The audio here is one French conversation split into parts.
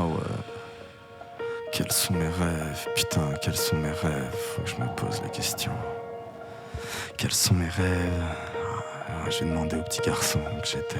Ah ouais. Quels sont mes rêves? Putain, quels sont mes rêves? Faut que je me pose la question. Quels sont mes rêves? J'ai demandé au petit garçon que j'étais.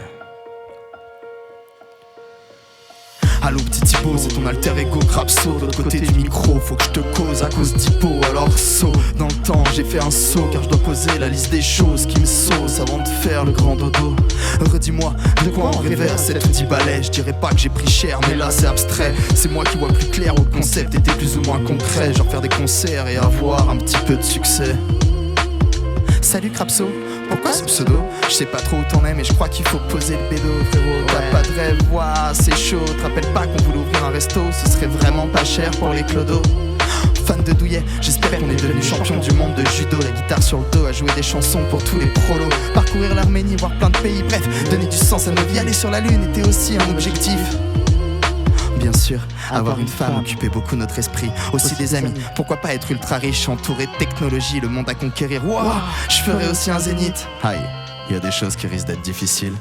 Allô petit Thibaut, c'est ton alter ego Crapso. De l'autre côté du micro, faut que je te cause à cause d'Hippo. Alors saut dans le temps, j'ai fait un saut car je dois poser la liste des choses qui me saucent avant de faire le grand dodo. Redis-moi, de quoi on révère 7 ou 10 balais? Je dirais pas que j'ai pris cher, mais là c'est abstrait. C'est moi qui vois plus clair où le concept était plus ou moins concret. Genre faire des concerts et avoir un petit peu de succès. Salut Crapso, pourquoi ce pseudo? Je sais pas trop où t'en es mais je crois qu'il faut poser le bédo frérot. T'as pas de rêve, ouah, c'est chaud. Te rappelle pas qu'on voulait ouvrir un resto? Ce serait vraiment pas cher pour les clodos. Fan de douillet, j'espère qu'on est devenu champion du monde de judo. La guitare sur le dos, à jouer des chansons pour tous les prolos. Parcourir l'Arménie, voir plein de pays, bref, donner du sens à nos vies. Aller sur la lune était aussi un objectif. Bien sûr, avoir une femme occupait beaucoup notre esprit. Aussi des amis, pourquoi pas être ultra riche, entouré de technologie, le monde à conquérir. Wow, je ferais aussi un zénith. Aïe, il y a des choses qui risquent d'être difficiles.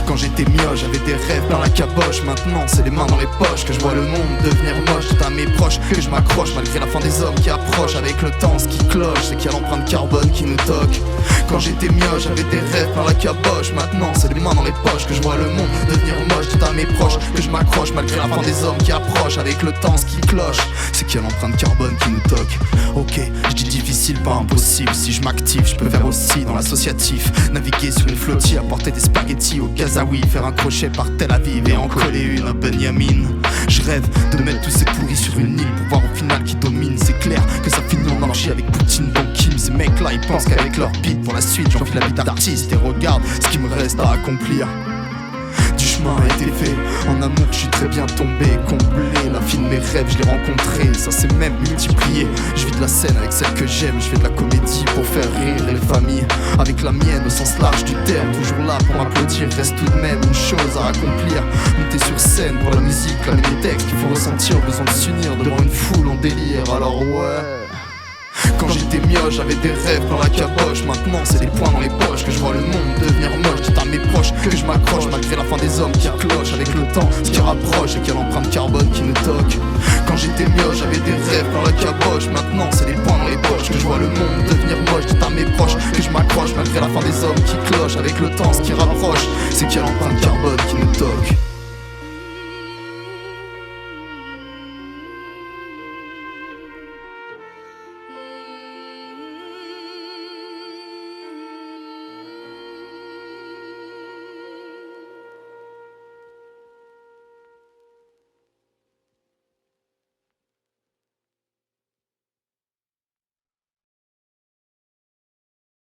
Quand j'étais mioche, j'avais des rêves dans la caboche. Maintenant c'est les mains dans les poches que je vois le monde devenir moche. Tout à mes proches que je m'accroche malgré la fin des hommes qui approchent. Avec le temps ce qui cloche c'est qu'il y a l'empreinte carbone qui nous toque. Quand j'étais mioche, j'avais des rêves dans la caboche. Maintenant c'est les mains dans les poches que je vois le monde devenir moche. Tout à mes proches que je m'accroche malgré la fin des hommes qui approchent. Avec le temps ce qui cloche c'est qu'il y a l'empreinte carbone qui nous toque. Ok, je dis difficile pas impossible. Si je m'active je peux faire aussi dans l'associatif. Naviguer sur une flottille, apporter des spaghettis au Kazaoui, faire un crochet par Tel Aviv et en coller une à Benyamin. Je rêve de mettre tous ces pourris sur une île pour voir au final qui domine. C'est clair que ça finit en anarchie avec Poutine, Don Kim. Ces mecs là ils pensent qu'avec leur beat pour la suite j'enfile la vie d'artiste. Et regarde ce qui me reste à accomplir. Du chemin a été fait, en amour je suis très bien tombé, comblé. La fille de mes rêves je l'ai rencontrée, ça s'est même multiplié. Je vis de la scène avec celle que j'aime, je fais de la comédie pour faire rire les familles. Avec la mienne au sens large du terme, toujours là pour m'applaudir. Reste tout de même une chose à accomplir. Monter sur scène pour la musique, clamer des textes qu'il faut ressentir, besoin de s'unir devant une foule en délire. Alors ouais. Quand j'étais mioche, j'avais des rêves dans la caboche. Maintenant c'est des poings dans les poches que je vois le monde devenir moche. Tout à mes proches que je m'accroche malgré la fin des hommes qui clochent. Avec le temps ce qui rapproche et qu'il y a l'empreinte carbone qui nous toque. Quand j'étais mioche, j'avais des rêves dans la caboche. Maintenant c'est des poings dans les poches que je vois le monde devenir moche. Tout à mes proches que je m'accroche malgré la fin des hommes qui clochent. Avec le temps ce qui rapproche c'est qu'il y a l'empreinte carbone qui nous toque.